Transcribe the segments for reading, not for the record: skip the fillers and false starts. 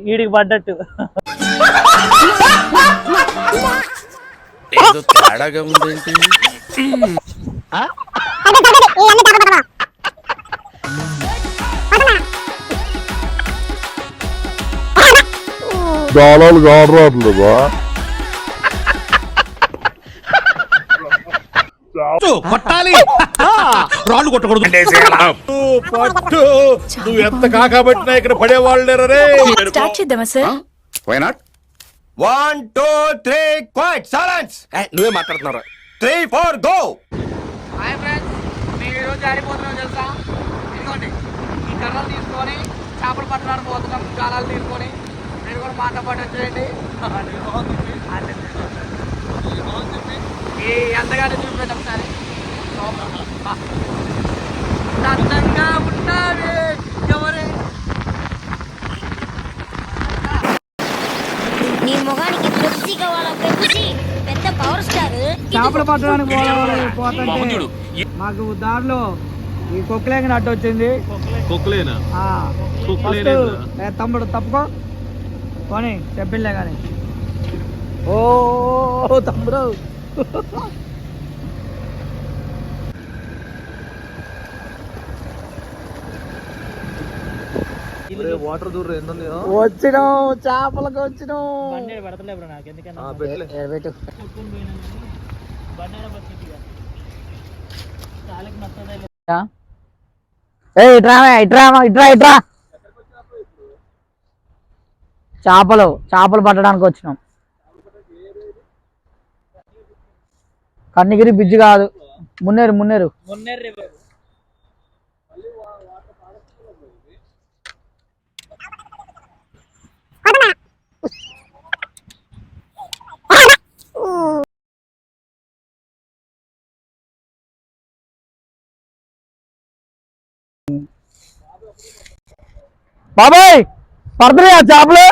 వీడికి పడ్డట్టు ఏదో తేడాగా ఉందేంటి? గాలాలు గాడరాట్లేదా? కొట్టాలి, రాళ్ళు కొట్టకూడదు. పట్టు, నువ్వు ఎంత కాకబట్టినా ఇక్కడ పడేవాళ్ళు లేరు రే. స్టార్ట్ చేద్దామా sir? Why not? 1 2 3 quite silence. నువ్వే మాట్లాడుతున్నారా? 3 4 గో. హాయ్ ఫ్రెండ్స్, మేము ఈరోజు ఆడిపోతున్నాం తెలుసా? ఇదిగోండి ఈ కర్రలు తీసుకొని చేపలు పట్టడానికి పోతున్నాం. గాలాలు తీసుకొని నేను కూడా మాట పాటు వచ్చేయండి. ఈ ఎంతగానే చూపెట్టాం సరే. అందంగా ఉంటావి ఎవరే నీ మొగానికి పెప్సీ కావాలా? పెప్సీ పెద్ద పవర్ స్టార్. చేపలు పట్టడానికి పోతుంటే మాకు దారిలో ఈ కొక్కులేని అడ్డు వచ్చింది. కొక్కులేనా? తమ్ముడు తప్పుకో కొని చెప్పిలే కానీ. ఓ తమ్ముడు వాటర్ దూరం ఎన్ని వచ్చినాం, చేపలకు వచ్చినాం. చేపలు పట్టడానికి వచ్చినాం. కన్నగిరి బ్రిడ్జ్ కాదు, మున్నేరు. బాబాయ్ పడుతున్నాయా చేపలు?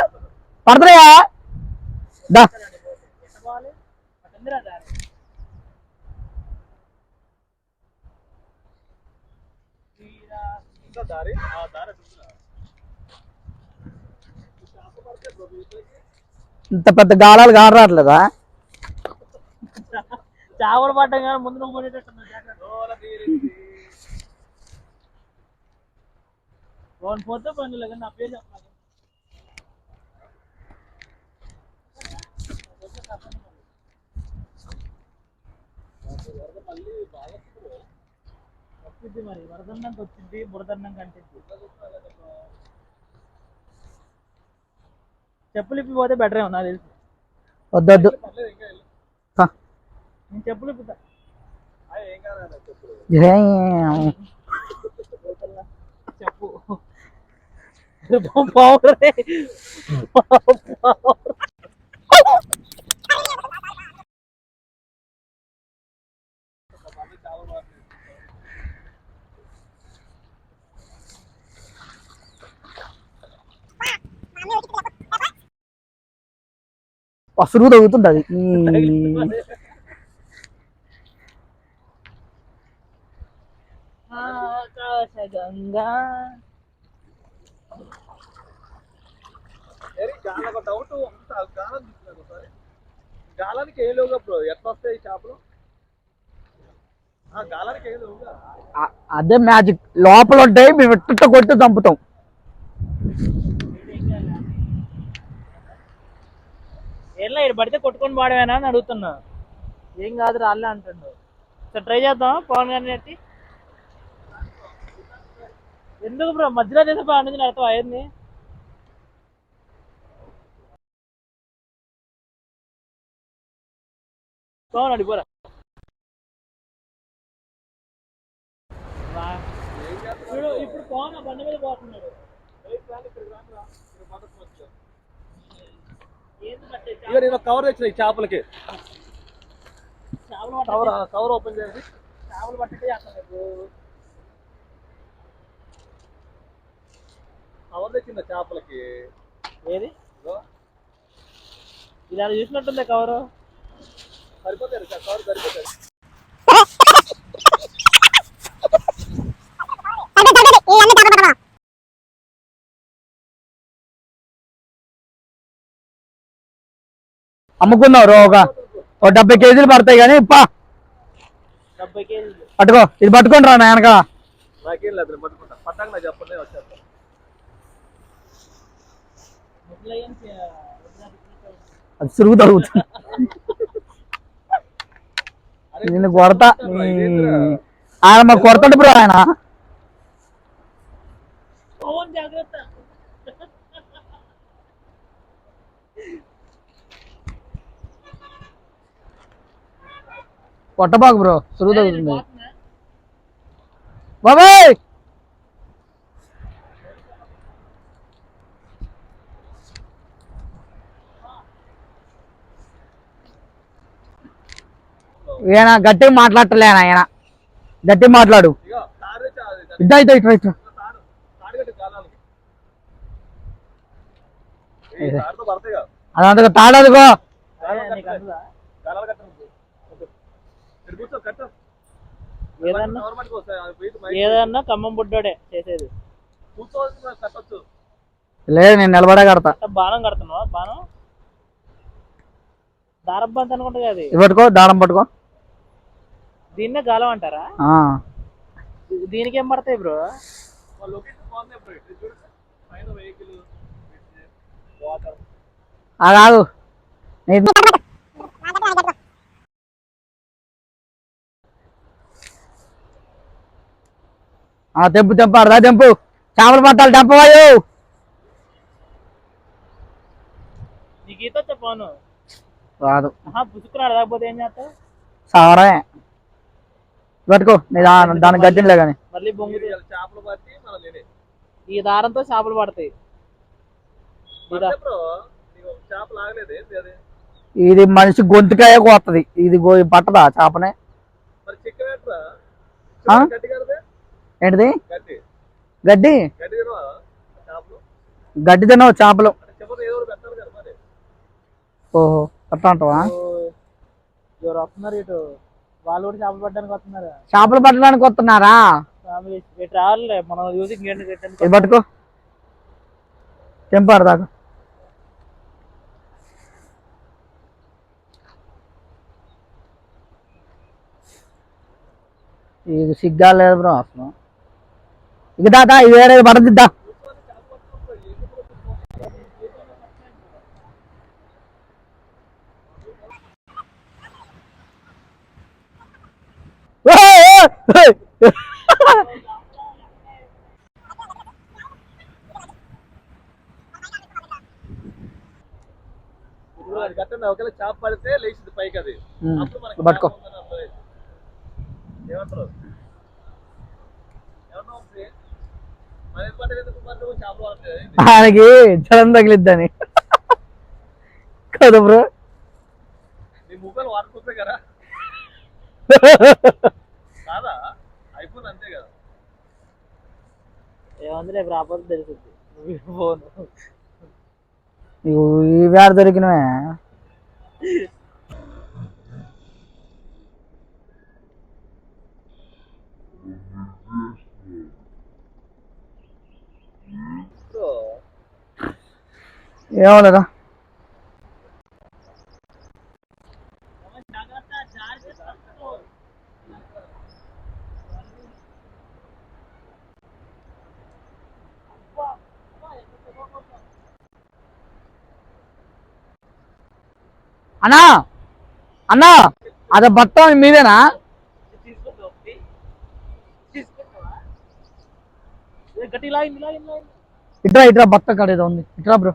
పడుతున్నాయా? ఇంత పెద్ద గాలాలు కానరాట్లేదా? చేపలు పడ్డం కానీ ముందు నువ్వు పడేటట్టు పోతే పనులు కానీ నా పేరు చెప్పాలి. వచ్చింది మరి వరదన్నం వచ్చింది, బురదన్నం కంటే చెప్పులు ఇప్పిపోతే బెటర్ ఏమన్నా తెలుసు. వద్దొద్దు, నేను చెప్పులు ఇప్పుతా. చెప్పు పసురు తగ్గుతుంటది. ఆకాశగంగా డౌట్ గాలం తీసుకున్నారు. గాలానికి వేయలేవుగా బ్రో, ఎట్లా వస్తాయి చేపలు? గాలానికి వేయలేవుగా. అదే మ్యాజిక్, లోపల ఉంటాయి, మేము ఎట్ట కొట్టి చంపుతాం. ఏం లేదు పడితే కొట్టుకొని పాడవేనా అని అడుగుతున్నా. ఏం కాదు రాలే అంటుండు. సరే ట్రై చేద్దాం పవన్ గారిని పెట్టి. ఎందుకు బ్రో మధ్యలో చేసే పని నుంచి అర్థం అయ్యింది. పవన్ అడిపోరా ఇప్పుడు పవన్ ఆ బండి మీద పోతున్నాడు. నేను కవర్ తెచ్చిన ఈ చేపలకి. కవర్ ఓపెన్ చేసి చేపలు పట్టితే కవర్ తెచ్చింది చేపలకి. ఏది ఇలా చూసినట్టుంది కవరు. సరిపోతారు కవర్ సరిపోతారు. అమ్ముకుందాం రో ఒక 70 కేజీలు పడతాయి కానీ పా 70 కేజీలు పట్టుకో ఇది పట్టుకోండి రా వెనక నాకేం లేదు పట్టుకుంటా పట్టాక నాకు చెప్పండి వచ్చేస్తా అది సురుగు తగ్గుతుంది నిన్ను కొడతా ఆయన మాకు కొడతాడు బ్రో ఆయన జాగ్రత్త కొట్టబాకు బ్రో సురుగు తగ్గుతుంది బాబాయ్ ఈయన గట్టిగా మాట్లాడలేనా ఆయన గట్టిగా మాట్లాడు ఇద్దా ఇద్దా ఇట్లా ఇట్లా అదంతగా తాడదుగో ఏదన్నా ఖమ్మం బుడ్డోడే చేసేది లేదు నేను నిలబడే కడతా బాణం కడుతున్నావా బాణం దారబ్బంత అనుకుంటా అది పట్టుకో దారం పట్టుకో దీన్నే గాలం అంటారా దీనికి ఏం పడతాయి బ్రో కాదు తెంపు తెంపు అర్దా తెంపు చేపలు పట్టాలి తెంపవాయు నీకు ఈత చెప్పాను రాదు పుసుకున్నాడు లేకపోతే ఏం చేస్తావు సావరమే పట్టుకో దాని గడ్డిలే కానీ మళ్ళీ బొంగు చేపలు పట్టి ఈ దారంతో చేపలు పడతాయి ఇది మనిషి గొంతుకాయ కోస్తది ఇది పట్టదా చేపనే ఏంటిది గడ్డి గడ్డి తినవు చేపలు ఓహో అట్లా అంటావా ఎవరు వస్తున్నారు ఇటు వాళ్ళు కూడా చేపలు పట్టడానికి వస్తున్నారు చేపలు పట్టడానికి వస్తున్నారా ఇటు రావాలే మనం చూసి ఇది పట్టుకో తెంపారు దాకా ఇది సిగ్గా లేదు బ్రో అసలు ఇక దాదా ఇది వేరే పడదిద్దా ఒకవేళ చేప పడితే లేచింది పైకి అది పట్టుకో ఏమంటారు ఆయనకి జలం తగిలిద్దని కదా బ్రో నీ మొబైల్ వాడుకుంటే కదా కాదా ఐఫోన్ అంతే కదా ఏమంది రేపు రాకపోతే తెలుస్తుంది ఫోన్ ఈ వేడ దొరికినవే ఏమోలేదా అన్నా అన్నా అది బట్ట మీదేనా ఇట్రా ఇట్రా బట్ట కాడ ఏదో ఉంది ఇట్రా బ్రో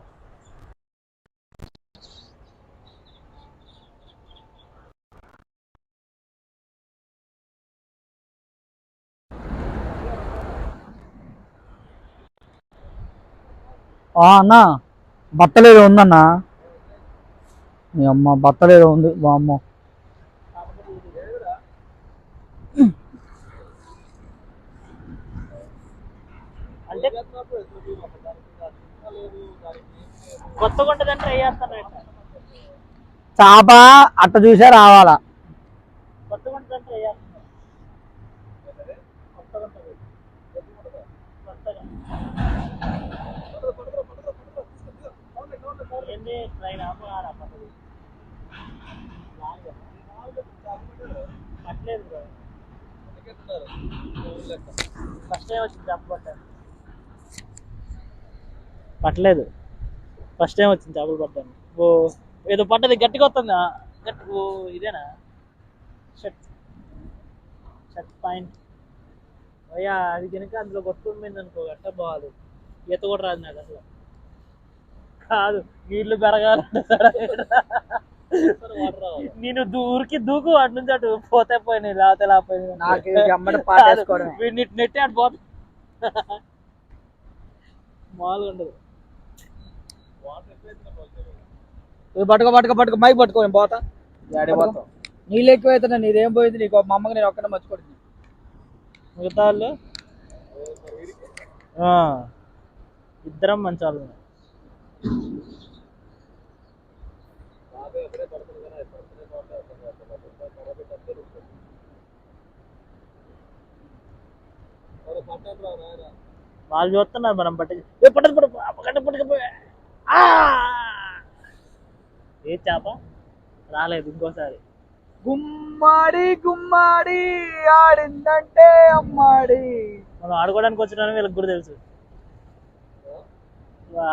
అన్నా బట్టలేదో ఉందన్నా మీ అమ్మ బట్టలేదో ఉంది మా అమ్మ అంటే కొత్తగా ఉంటుందంటే ట్రై చేస్తాను చేప అట్ట చూసే రావాలా కొత్తగా ఉంటుందంటే ట్రై చేస్తాను కొత్తగా ఉంటుంది కొత్తగా ఏంటి ట్రైన్ ఆపరా పద్ధతి ఫస్ట్ టైం వచ్చింది చేపలు పట్టాను. పట్టలేదు, ఫస్ట్ టైం వచ్చింది చేపలు పట్టాను. ఓ ఏదో పట్టది గట్టిగా వస్తుందా, గట్టి. ఓ ఇదేనా షర్ట్, షర్ట్ పాయింట్ అయ్యా. అది కనుక అందులో కొట్టుకుని అనుకో గట్ట బాగాలి. ఈత కూడా రాదు నాకు అసలు. కాదు, నీళ్లు పెరగాలంటే నేను దూరికి దూకు అటు నుంచి అటు పోతే పోయినాయి, లేకపోతే లేకపోయినాయి. నాకు అమ్మడి పాటేసుకోవడమే. వీడిని నెట్టి అటు పోతే మామూలుగా ఉండదు. పట్టుకో మైక్ పట్టుకో, నేను పోతా. నీళ్ళు ఎక్కువ అవుతున్నా, నీదేం పోయింది నీకు? మా అమ్మకి నేను ఒక్కడే మర్చిపోతుంది. మిగతా వాళ్ళు ఇద్దరం మంచి వాళ్ళు. వాళ్ళు చూస్తున్నారు మనం పట్టకపోయా. ఏ చేప రాలేదు ఇంకోసారి. గుమ్మాడి ఆడిందంటే అమ్మాడి. మనం ఆడుకోవడానికి వచ్చిన వీళ్ళకి కూడా తెలుసు.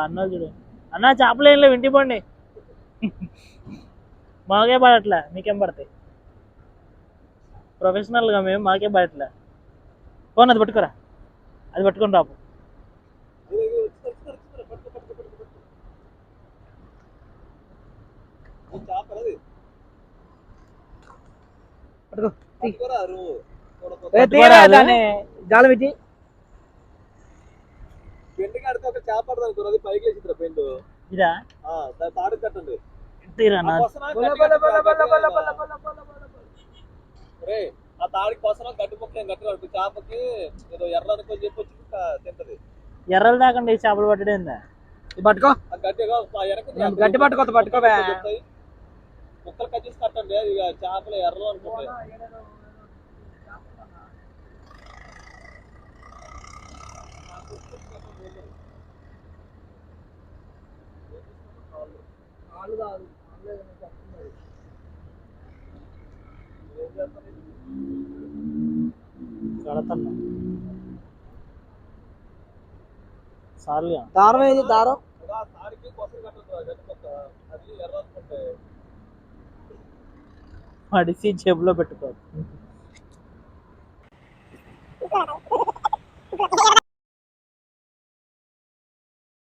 అన్న చూడు, అన్న చేపలు ఏం లేవు, ఇంటికి పండి. మాకే పడట్లే, మీకేం పడతాయి? ప్రొఫెషనల్గా మేము, మాకే పడట్లే. పోను, అది పట్టుకోరా, అది పట్టుకొని రాపు. జాలం ఇచ్చి ఇదా తీరా ఆ తాడికి కోసం గట్టి ముక్కలు గట్టి పడుతుంది. చేపకి ఏదో ఎర్ర అనుకొని చెప్పి వచ్చి తింటది. ఎర్రలు దాకండి చేపలు పట్టడం. పట్టుకో, గట్టిగా గట్టి పట్టుకో ముక్కలు కట్ చేసి కట్టండి. ఇక చేపలు ఎర్రలు అనుకుంటాయి. కడతన్నా సార్లు దారం ఏది? దారం తాడికి కోసం కట్టదు గట్టి ముక్క, అది ఎర్ర అనుకుంటే మడిసి జేబులో పెట్టుకో.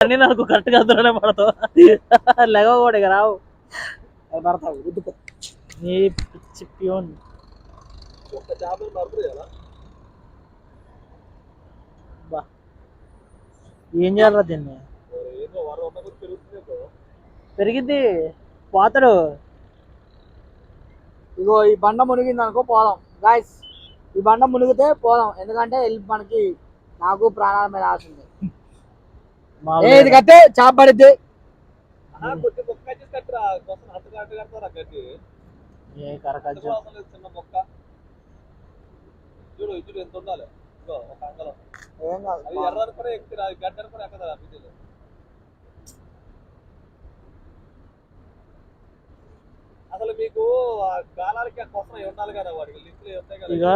అన్నీ నాకు కరెక్ట్గా అందులోనే పడతావు. లెగవ కూడా ఇక రావు, పడతావు రుద్దుకో. నీ పిచ్చి ప్యూన్. ఒక్క చేపలు నడుపుతుంది కదా. బా ఏం చేయాలరా దీన్ని? ఏదో వరం ఉన్న కొద్ది పెరుగుతుంది. పెరిగిద్ది, పోతాడు. ఇగో ఈ బండ మునిగింది అనుకో పోదాం గాయస్. ఈ బండ మునిగితే పోదాం, ఎందుకంటే మనకి నాకు ప్రాణాల మీద ఆశ ఉంది. ఇది కట్టే చేప పడిద్ది. కొద్ది ముక్క కట్ చేసి కట్టరా, కోసం అంత గట్టి కడతారా గట్టి. ఏ కరకజ్జు చిన్న మొక్క చూడు, ఇచ్చుడు ఎంత ఉండాలి. ఇగో ఒక అంగళం. ఏం కాదు, అది ఎర్ర అనుకునే ఎక్కువ, గడ్డ అనుకునే ఎక్కదా పిల్లలు. అసలు మీకు ఆ గాలాలకి కోసం ఉండాలి కదా, వాడికి లింకులు ఉంటాయి కదా.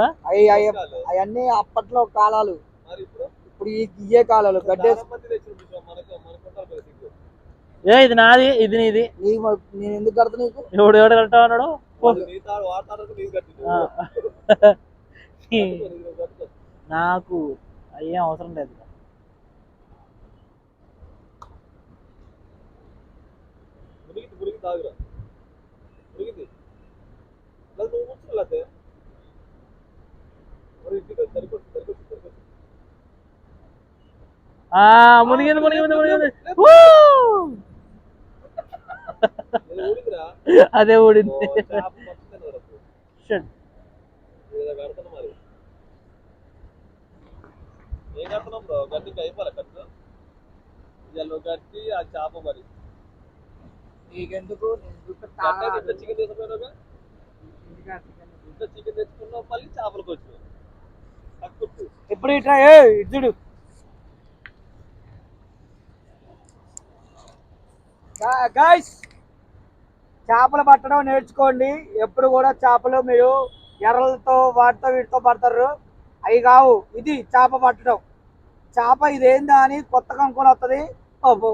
అవన్నీ అప్పట్లో కాలాలు, మరి ఇప్పుడు ఇయ్యే కాలాలు. గడ్డేసి ఏ ఇది నాది, ఇది నీది. నేను ఎందుకు కడతా నీకు? ఎవడు కడతా అన్నాడు. నాకు అయ్యేం అవసరం లేదు. మునిగింది. అదే ఊడింది. ఏం కడుతున్నాం బ్రో? గట్టికి అయిపోలే కట్టు ఇవాళ గట్టి ఆ చేప మరి నీకెందుకు? చికెన్ తీసుకుపోయినావుగా, ఇంత చికెన్ తెచ్చుకున్నావు, మళ్ళీ చేపలకు వచ్చినావు. ఎప్పుడు ఇట్లా ఇడ్చుడు గాయ్స్. చేపలు పట్టడం నేర్చుకోండి. ఎప్పుడు కూడా చేపలు మీరు ఎర్రలతో వాటితో వీటితో పడతారు. అవి కావు, ఇది చేప పట్టడం. చేప ఇదేందా అని కొత్తగా అనుకుని వస్తుంది. బాబు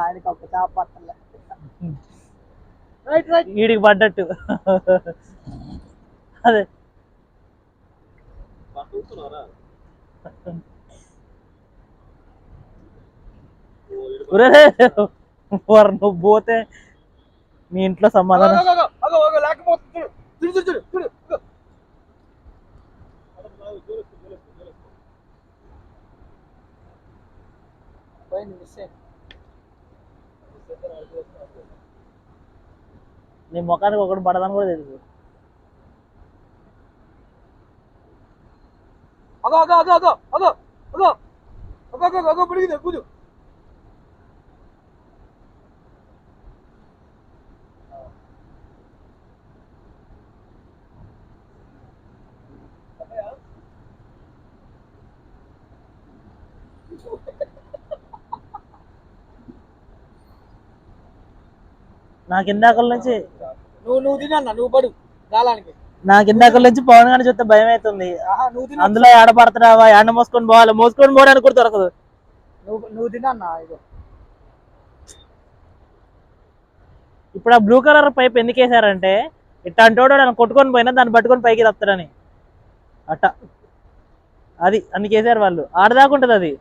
ఆయనకి ఒక చేప పట్టలే. Right right. వీడికి పడ్డట్టు అదే నువ్వు పోతే మీ ఇంట్లో సమాధానం. లేకపోతే చూడు చూడు చూడు చూడు. పోయింది, మిస్ అయింది. నీ ముఖానికి ఒకటి పడదని కూడా తెలుసు. అగో అగో అగో అగో అగో అగో అగో అగో అగో పిడిగింది కూదు. నాకు ఇందాకల నుంచి నువ్వు తిన్నా, నువ్వు పడు గాలానికి. నాకు ఇందాకల నుంచి పవన్ గారిని చూస్తే భయం అవుతుంది. నువ్వు తిన్నా, అందులో ఏడపడుతున్నావా, ఎండ మోసుకొని పోవడానికి కూడా దొరకదు. నువ్వు తిన్నా. ఇగో ఇప్పుడు ఆ బ్లూ కలర్ పైప్ ఎందుకు వేసారంటే ఇట్టంటోడు నన్ను కొట్టుకొని పోయినా దాన్ని పట్టుకొని పైకి తప్పుతాడని అట్ట. అది అందుకు వేసారు వాళ్ళు. ఆడదాకుంటుంది అది.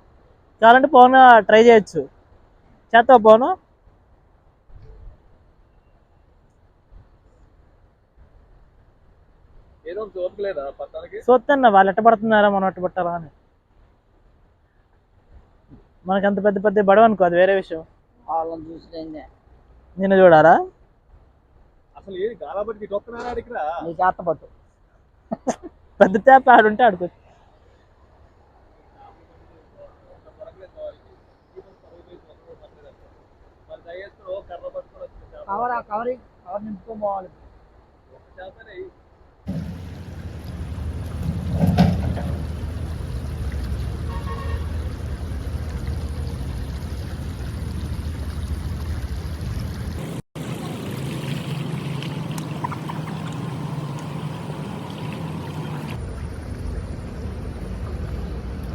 కావాలంటే పవన్ ట్రై చేయొచ్చు. చేస్తావా పవన్? చూస్తున్నా వాళ్ళు ఎట్ట పడుతున్నారా, మనం ఎట్ట పట్టాలా అని. మనకి అంత పెద్ద పెద్ద బడవ అనుకో, అది వేరే విషయం. వాళ్ళని చూసి నిన్ను చూడారా? అసలు ఏది గాలబట్టి చూస్తున్నారా ఇక్కడ? నీ చేత పట్టు. పెద్ద చేప ఆడుంటే ఆడుకోవచ్చు. కవర్ నింపుకొని పోవాలి.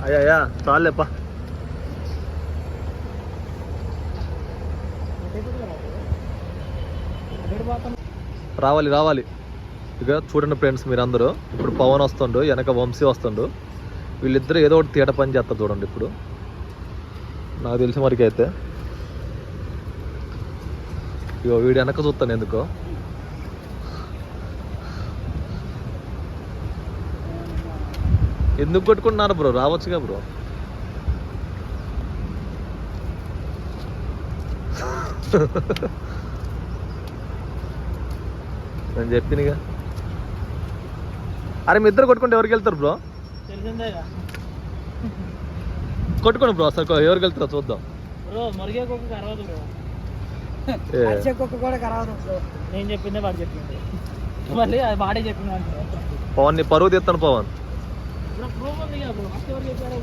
అయ్యా చాలేపా. రావాలి. ఇక చూడండి ఫ్రెండ్స్, మీరందరూ ఇప్పుడు పవన్ వస్తుండు, వెనక వంశీ వస్తుండు. వీళ్ళిద్దరు ఏదో ఒకటి తీట పని చేస్తారు చూడండి. ఇప్పుడు నాకు తెలిసిన వరకు అయితే ఇగో వీడు వెనక చూస్తాను ఎందుకో. ఎందుకు కొట్టుకుంటున్నారు బ్రో? రావచ్చుగా బ్రో. నేను చెప్పినగా. అరే మీ ఇద్దరు కొట్టుకుంటే ఎవరికి వెళ్తారు బ్రో? తెలిసిందేగా. కొట్టుకోండి బ్రో, అసలు ఎవరికి వెళ్తారో చూద్దాం. బ్రో మరిగే కుక్క కరవదు బ్రో. కుక్క కూడా కరవదు బ్రో. నేను చెప్పిందే వాడు చెప్పింది, మళ్ళీ అది వాడే చెప్పింది అంటే. పవన్ నీ పరువు తీస్తాను పవన్. ప్రూఫ్ ఉంది కదా బ్రో. ఫస్ట్ ఎవరు చెప్పారో